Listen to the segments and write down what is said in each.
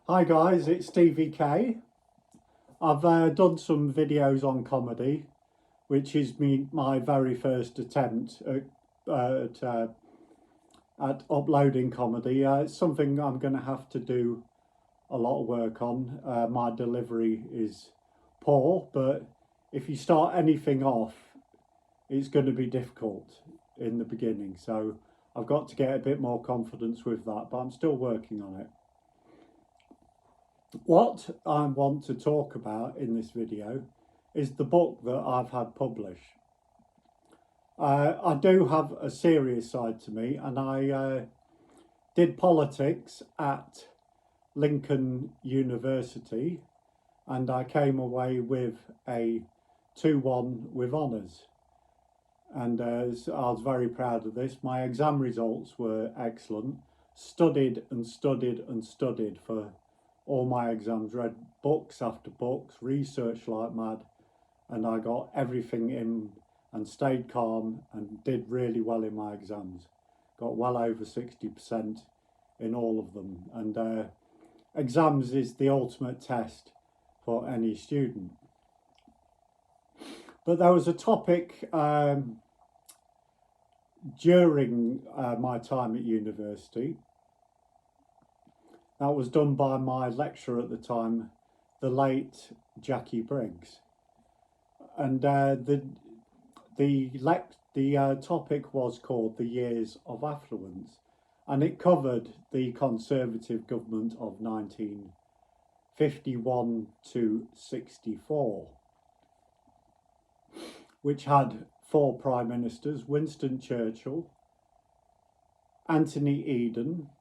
Hi guys, it's Stevie K. I've done some videos on comedy, which is my very first attempt at uploading comedy. It's something I'm going to have to do a lot of work on. My delivery is poor, but if you start anything off, it's going to be difficult in the beginning. So I've got to get a bit more confidence with that, but I'm still working on it. What I want to talk about in this video is the book that I've had published. I do have a serious side to me, and I did politics at Lincoln University, and I came away with a 2-1 with honours. And I was very proud of this. My exam results were excellent. Studied and studied and studied for all my exams, read books after books, researched like mad, and I got everything in and stayed calm and did really well in my exams. Got well over 60% in all of them. And exams is the ultimate test for any student. But there was a topic during my time at university that was done by my lecturer at the time, the late Jackie Briggs. And the topic was called The Years of Affluence, and it covered the Conservative government of 1951 to 64, which had 4 prime ministers: Winston Churchill, Anthony Eden,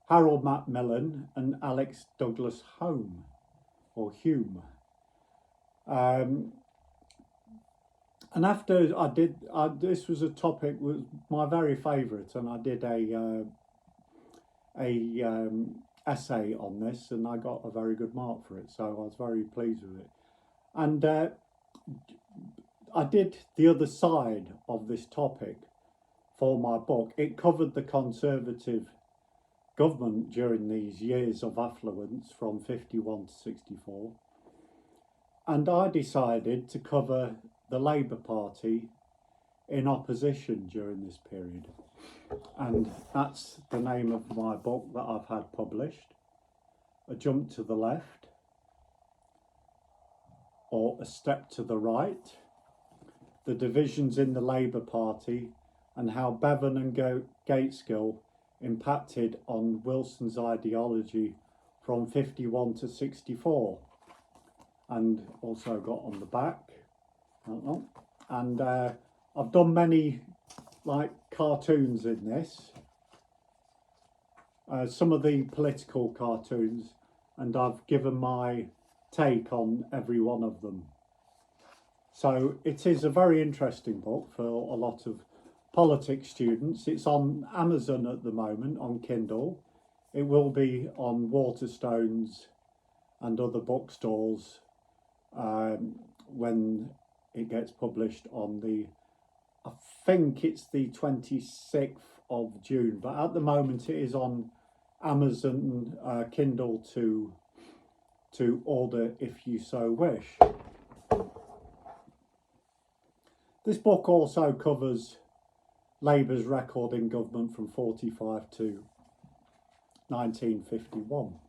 Harold Macmillan, and Alex Douglas Home, or Hume. And after this was a topic was my very favourite, and I did a essay on this, and I got a very good mark for it, so I was very pleased with it. And I did the other side of this topic for my book. It covered the Conservative government during these years of affluence from 51 to 64, and I decided to cover the Labour Party in opposition during this period, and that's the name of my book that I've had published: A Jump to the Left, or A Step to the Right: The Divisions in the Labour Party and How Bevan and Gaitskell impacted on Wilson's ideology from 51 to 64. And also got on the back, and I've done many cartoons in this, some of the political cartoons, and I've given my take on every one of them. So it is a very interesting book for a lot of politics students. It's on Amazon at the moment on Kindle. It will be on Waterstones and other bookstores when it gets published on I think it's the 26th of June, but at the moment it is on Amazon Kindle to order if you so wish. This book also covers Labour's record in government from 45 to 1951.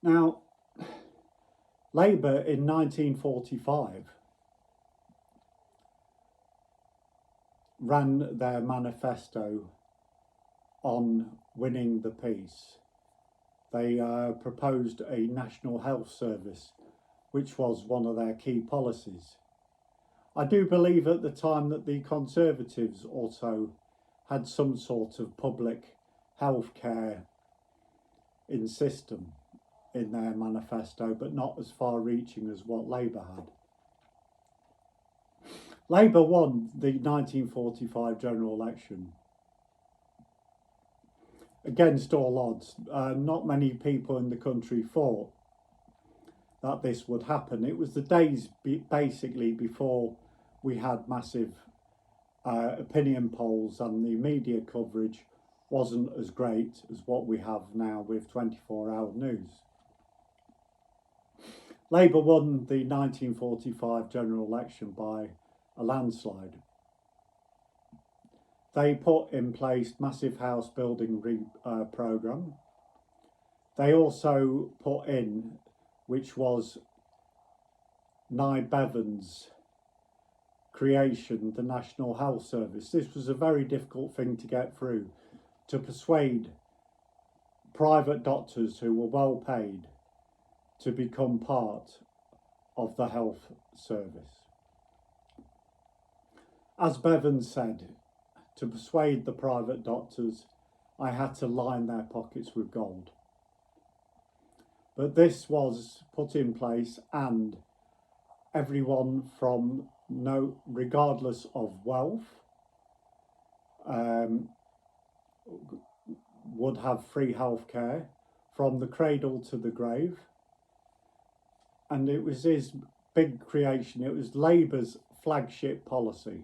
Now, Labour in 1945 ran their manifesto on winning the peace. They proposed a national health service, which was one of their key policies. I do believe at the time that the Conservatives also had some sort of public health care system in their manifesto, but not as far reaching as what Labour had. Labour won the 1945 general election against all odds. Not many people in the country thought that this would happen. It was the days basically before we had massive opinion polls and the media coverage wasn't as great as what we have now with 24-hour news. Labour won the 1945 general election by a landslide. They put in place massive house building programme. They also put in, which was Nye Bevan's creation, the National Health Service. This was a very difficult thing to get through, to persuade private doctors who were well paid to become part of the health service. As Bevan said, to persuade the private doctors, I had to line their pockets with gold. But this was put in place, and everyone from regardless of wealth, would have free healthcare from the cradle to the grave. And it was his big creation. It was Labour's flagship policy.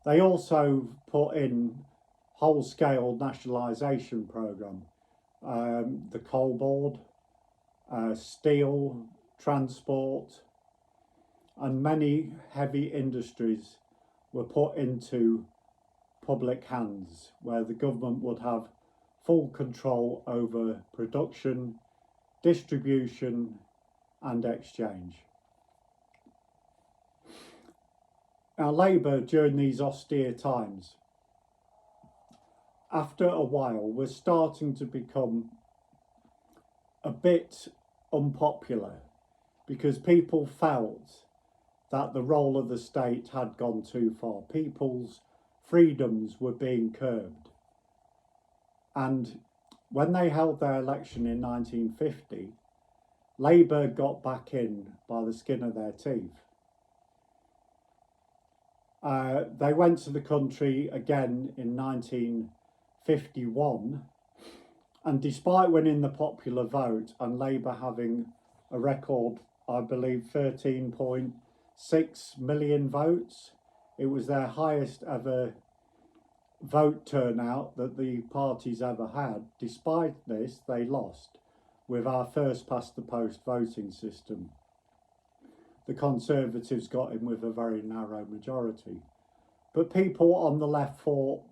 They also put in whole-scale nationalisation programme, the coal board, steel, transport, and many heavy industries were put into public hands, where the government would have full control over production, distribution, and exchange. Now, Labour, during these austere times, after a while, was starting to become a bit unpopular, because people felt that the role of the state had gone too far. People's freedoms were being curbed. And when they held their election in 1950, Labour got back in by the skin of their teeth. They went to the country again in 1951, and despite winning the popular vote and Labour having a record, I believe, 13.6 million votes, it was their highest ever vote turnout that the parties ever had. Despite this, they lost with our first past the post voting system. The Conservatives got in with a very narrow majority. But people on the left thought,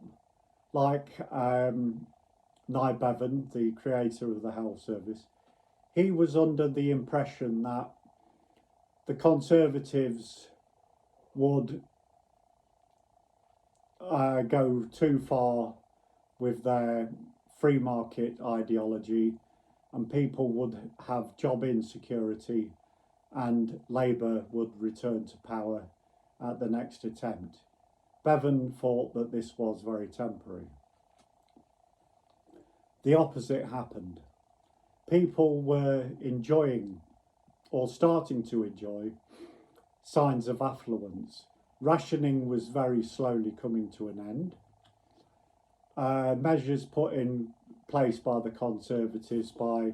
like Nye Bevan, the creator of the health service, he was under the impression that the Conservatives would go too far with their free market ideology, and people would have job insecurity, and Labour would return to power at the next attempt. Bevan thought that this was very temporary. The opposite happened. People were enjoying, or starting to enjoy, signs of affluence. Rationing was very slowly coming to an end. Measures put in place by the Conservatives by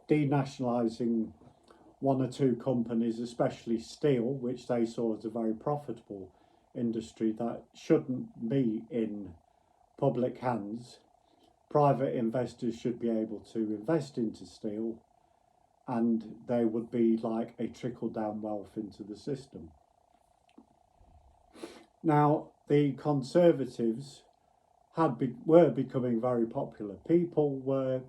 denationalising one or two companies, especially steel, which they saw as a very profitable industry that shouldn't be in public hands. Private investors should be able to invest into steel, and there would be like a trickle-down wealth into the system. Now, the Conservatives were becoming very popular. People were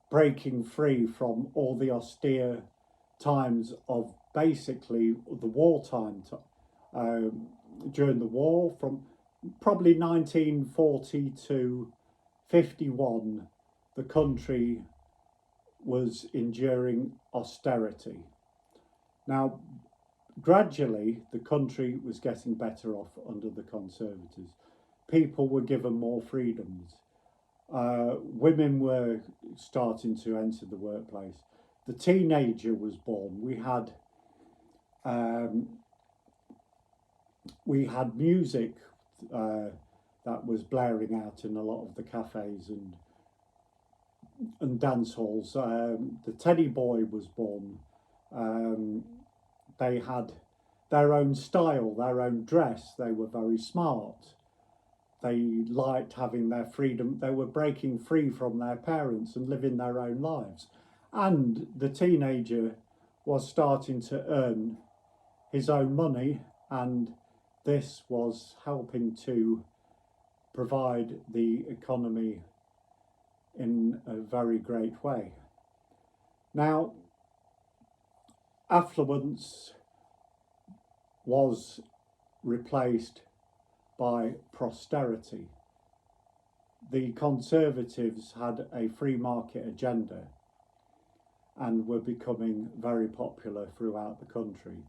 breaking free from all the austere times of basically the wartime, during the war, from probably 1940 to 51, the country was enduring austerity. Now, gradually, the country was getting better off under the Conservatives. People were given more freedoms. Women were starting to enter the workplace. The teenager was born. We had music that was blaring out in a lot of the cafes and dance halls. The Teddy Boy was born. They had their own style, their own dress. They were very smart. They liked having their freedom. They were breaking free from their parents and living their own lives. And the teenager was starting to earn his own money, and this was helping to provide the economy in a very great way. Now, affluence was replaced by prosperity. The Conservatives had a free market agenda and were becoming very popular throughout the country.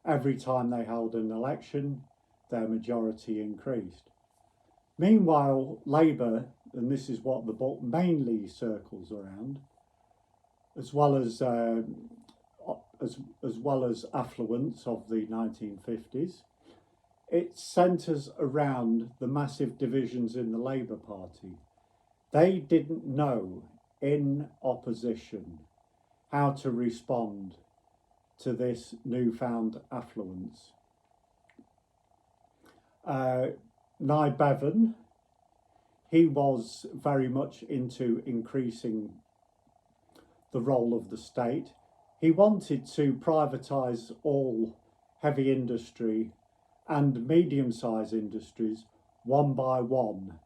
Every time they held an election, their majority increased. Meanwhile, Labour, and this is what the book mainly circles around, as well as affluence of the 1950s, it centres around the massive divisions in the Labour Party. They didn't know, in opposition, how to respond to this newfound affluence. Nye Bevan, he was very much into increasing the role of the state. He wanted to privatise all heavy industry and medium-sized industries one by one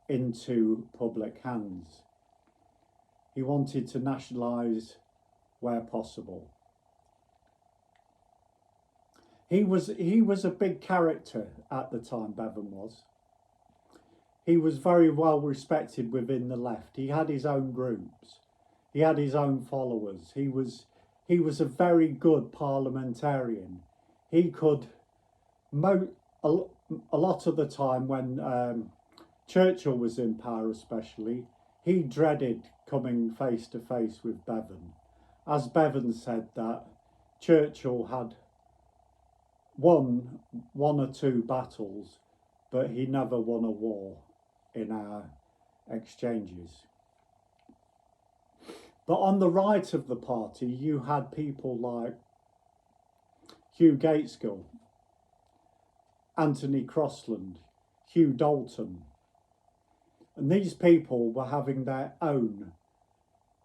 into public hands. He wanted to nationalise where possible. He was a big character at the time, Bevan was. He was very well respected within the left. He had his own groups. He had his own followers. He was a very good parliamentarian. He could, a lot of the time when Churchill was in power especially, he dreaded coming face to face with Bevan. As Bevan said that Churchill had won one or two battles, but he never won a war in our exchanges. But on the right of the party, you had people like Hugh Gaitskell, Anthony Crosland, Hugh Dalton. And these people were having their own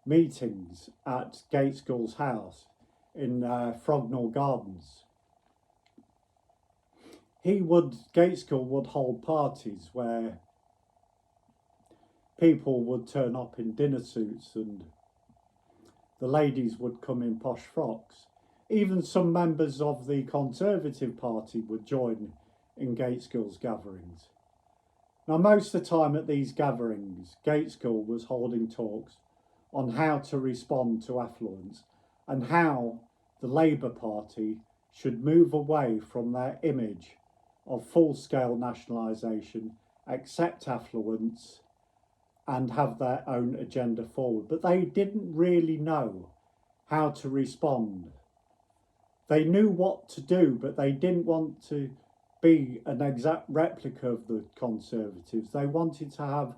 meetings at Gaitskell's house in Frognall Gardens. Gaitskell would hold parties where people would turn up in dinner suits and the ladies would come in posh frocks. Even some members of the Conservative Party would join in Gaitskell's gatherings. Now, most of the time at these gatherings, Gaitskell was holding talks on how to respond to affluence and how the Labour Party should move away from their image of full-scale nationalisation, accept affluence and have their own agenda forward. But they didn't really know how to respond. They knew what to do, but they didn't want to be an exact replica of the Conservatives. They wanted to have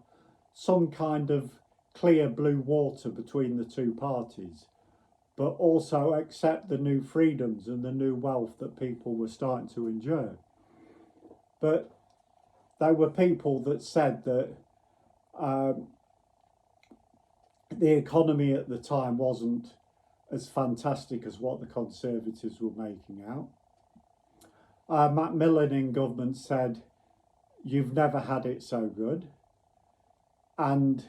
some kind of clear blue water between the two parties, but also accept the new freedoms and the new wealth that people were starting to enjoy. But there were people that said that the economy at the time wasn't as fantastic as what the Conservatives were making out. Macmillan in government said, "You've never had it so good." And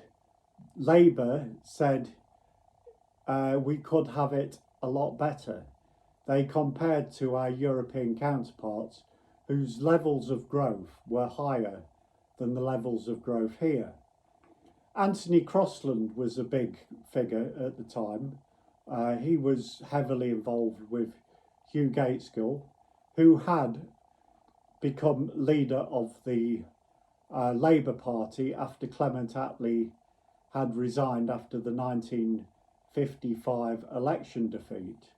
Labour said, "We could have it a lot better." They compared to our European counterparts whose levels of growth were higher than the levels of growth here. Anthony Crosland was a big figure at the time. He was heavily involved with Hugh Gaitskell, who had become leader of the Labour Party after Clement Attlee had resigned after the 1955 election defeat.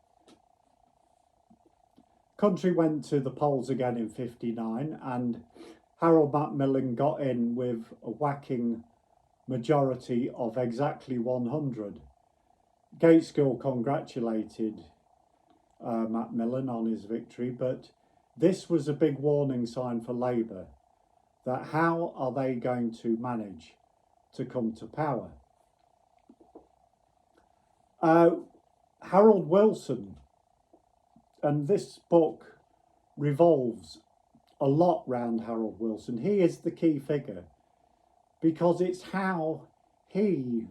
Country went to the polls again in '59 and Harold Macmillan got in with a whacking majority of exactly 100. Gaitskell congratulated Macmillan on his victory, but this was a big warning sign for Labour that how are they going to manage to come to power? Harold Wilson, and this book revolves a lot round Harold Wilson. He is the key figure because it's how he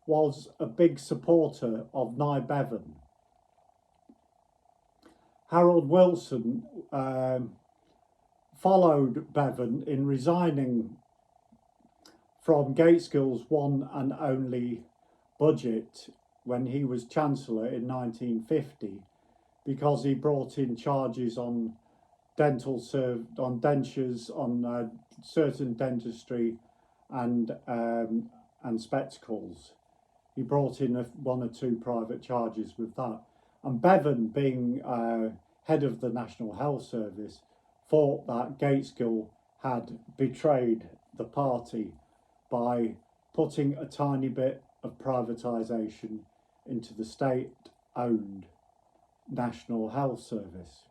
was a big supporter of Nye Bevan. Harold Wilson followed Bevan in resigning from Gaitskell's one and only budget when he was Chancellor in 1950, because he brought in charges on dentures, on certain dentistry and spectacles. He brought in one or two private charges with that. And Bevan, being head of the National Health Service, thought that Gaitskell had betrayed the party by putting a tiny bit of privatisation into the state-owned National Health Service.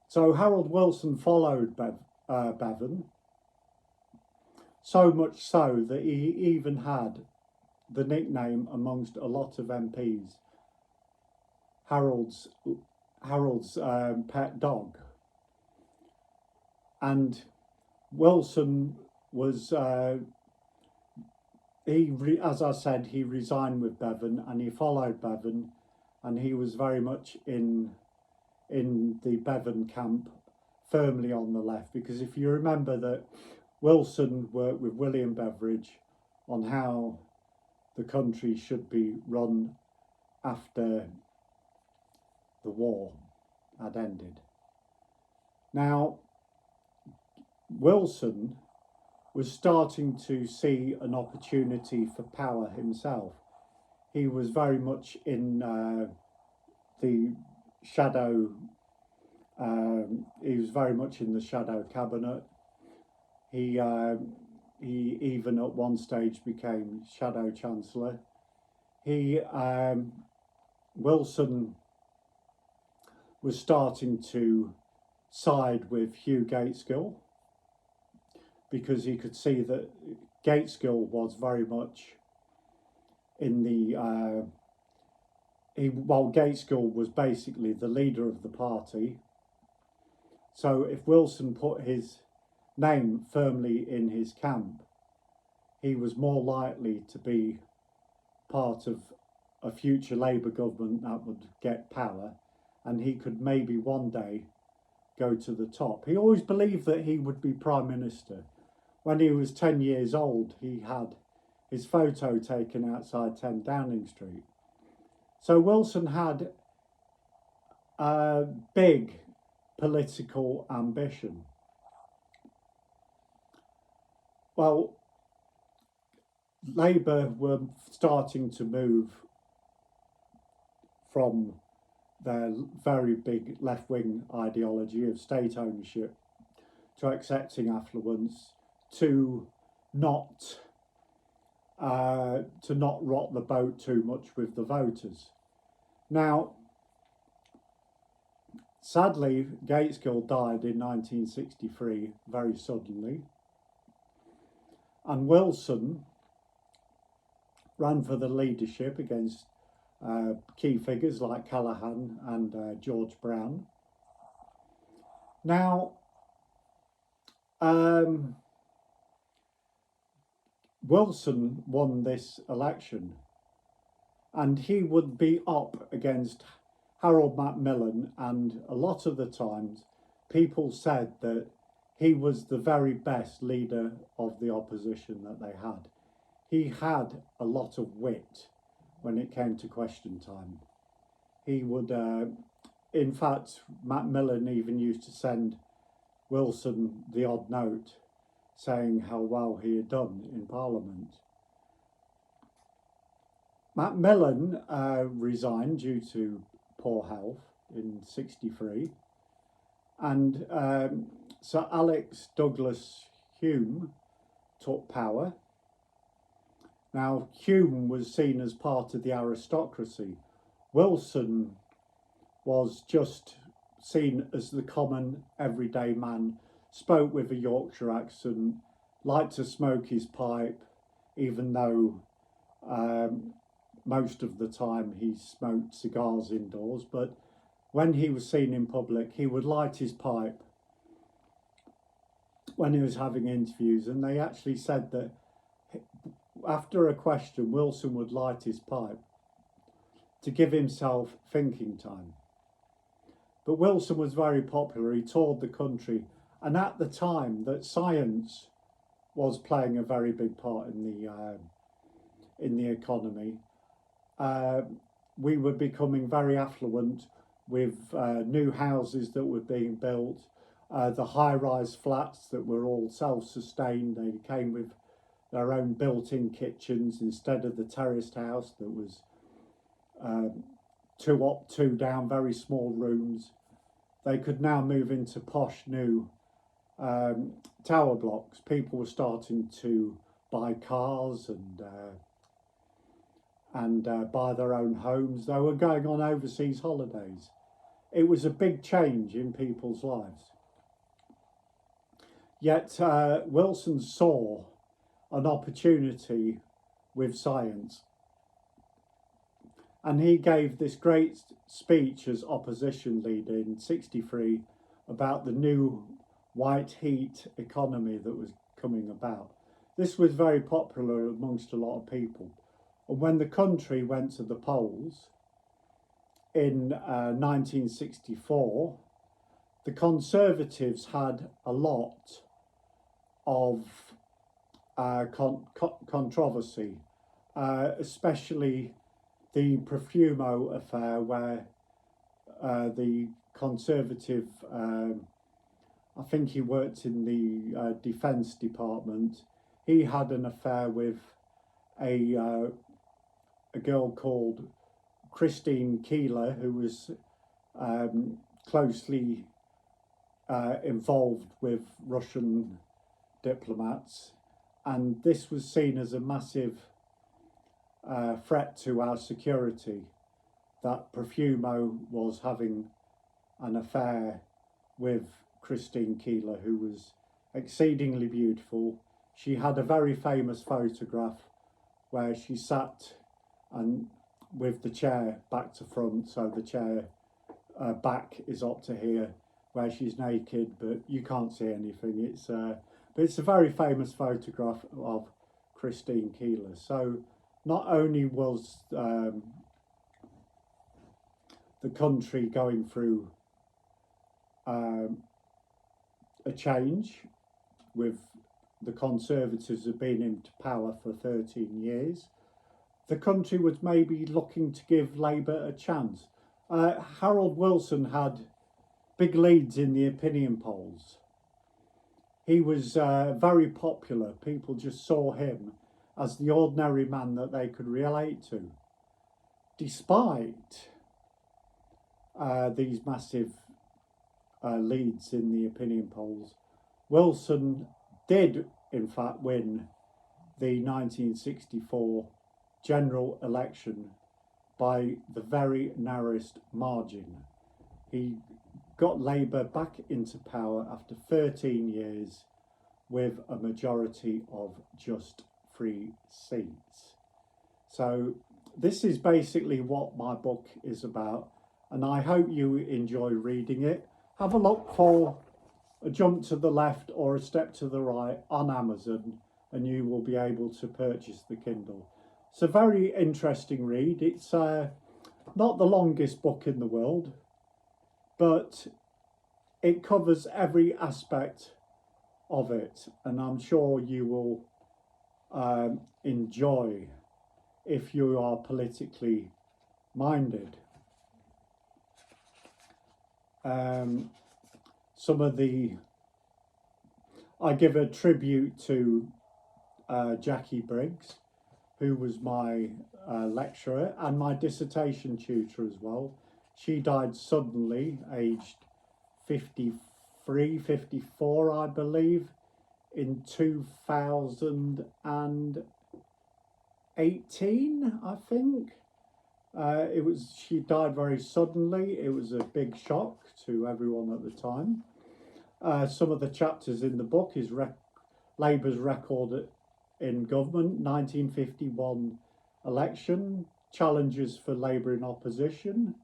So Harold Wilson followed Bevan, so much so that he even had the nickname amongst a lot of MPs, Harold's pet dog. And Wilson was, as I said, he resigned with Bevan and he followed Bevan, and he was very much in the Bevan camp, firmly on the left, because if you remember that Wilson worked with William Beveridge on how the country should be run after the war had ended. Now, Wilson was starting to see an opportunity for power himself. He was very much in the shadow, he was very much in the shadow cabinet. He even at one stage became Shadow Chancellor. Wilson was starting to side with Hugh Gaitskell, because he could see that Gaitskell was very much in the, while Gaitskell was basically the leader of the party. So if Wilson put his name firmly in his camp, he was more likely to be part of a future Labour government that would get power, and he could maybe one day go to the top. He always believed that he would be Prime Minister. When he was 10 years old, he had his photo taken outside 10 Downing Street. So Wilson had a big political ambition. Well, Labour were starting to move from their very big left-wing ideology of state ownership to accepting affluence, to not rock the boat too much with the voters. Now, sadly, Gaitskell died in 1963 very suddenly, and Wilson ran for the leadership against key figures like Callaghan and George Brown. Now, Wilson won this election, and he would be up against Harold Macmillan, and a lot of the times people said that he was the very best leader of the opposition that they had. He had a lot of wit when it came to question time. He would, in fact, Macmillan even used to send Wilson the odd note saying how well he had done in Parliament. Macmillan resigned due to poor health in '63, and Sir Alex Douglas Hume took power. Now, Hume was seen as part of the aristocracy. Wilson was just seen as the common everyday man, spoke with a Yorkshire accent, liked to smoke his pipe, even though most of the time he smoked cigars indoors. But when he was seen in public, he would light his pipe when he was having interviews, and they actually said that after a question, Wilson would light his pipe to give himself thinking time. But Wilson was very popular. He toured the country, and at the time that science was playing a very big part in the economy, we were becoming very affluent with new houses that were being built, the high-rise flats that were all self-sustained. They came with their own built-in kitchens instead of the terraced house that was 2 up, 2 down, very small rooms. They could now move into posh new tower blocks. People were starting to buy cars and buy their own homes. They were going on overseas holidays. It was a big change in people's lives. Yet Wilson saw an opportunity with science, and he gave this great speech as opposition leader in '63 about the new white heat economy that was coming about. This was very popular amongst a lot of people. And when the country went to the polls in 1964, the Conservatives had a lot of controversy, especially the Profumo affair, where the Conservative, I think he worked in the Defence Department, he had an affair with a girl called Christine Keeler, who was closely involved with Russian diplomats, and this was seen as a massive threat to our security, that Profumo was having an affair with Christine Keeler, who was exceedingly beautiful. She had a very famous photograph where she sat and with the chair back to front, so the chair back is up to here, where she's naked, but you can't see anything. But it's a very famous photograph of Christine Keeler. So not only was the country going through a change, with the Conservatives have been into power for 13 years, the country was maybe looking to give Labour a chance. Harold Wilson had big leads in the opinion polls. He was very popular. People just saw him as the ordinary man that they could relate to. Despite these massive leads in the opinion polls, Wilson did in fact win the 1964 general election by the very narrowest margin. He got Labour back into power after 13 years with a majority of just 3 seats. So this is basically what my book is about, and I hope you enjoy reading it. Have a look for A Jump to the Left or A Step to the Right on Amazon, and you will be able to purchase the Kindle. It's a very interesting read. It's not the longest book in the world, but it covers every aspect of it, and I'm sure you will enjoy if you are politically minded. I give a tribute to Jackie Briggs, who was my lecturer and my dissertation tutor as well. She died suddenly, aged 53, 54, I believe, in 2018, I think. She died very suddenly. It was a big shock to everyone at the time. some of the chapters in the book is Labour's record in government, 1951 election, challenges for Labour in opposition,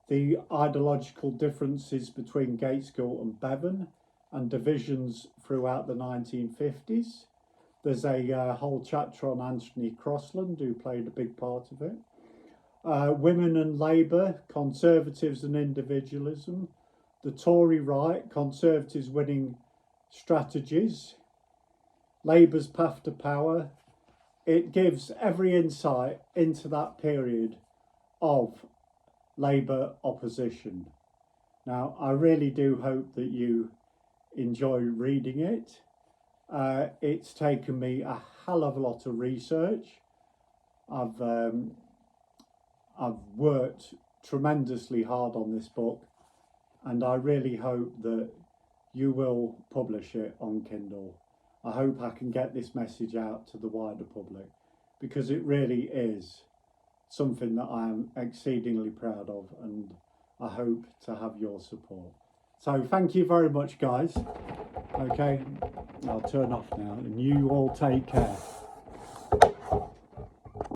the ideological differences between Gaitskell and Bevan, and divisions throughout the 1950s. There's a whole chapter on Anthony Crosland, who played a big part of it. Women and Labour, Conservatives and Individualism, the Tory right, Conservatives winning strategies, Labour's path to power. It gives every insight into that period of Labour opposition. Now, I really do hope that you enjoy reading it. It's taken me a hell of a lot of research. I've worked tremendously hard on this book, and I really hope that you will publish it on Kindle. I hope I can get this message out to the wider public, because it really is something that I am exceedingly proud of, and I hope to have your support. So thank you very much, guys. Okay, I'll turn off now, and you all take care.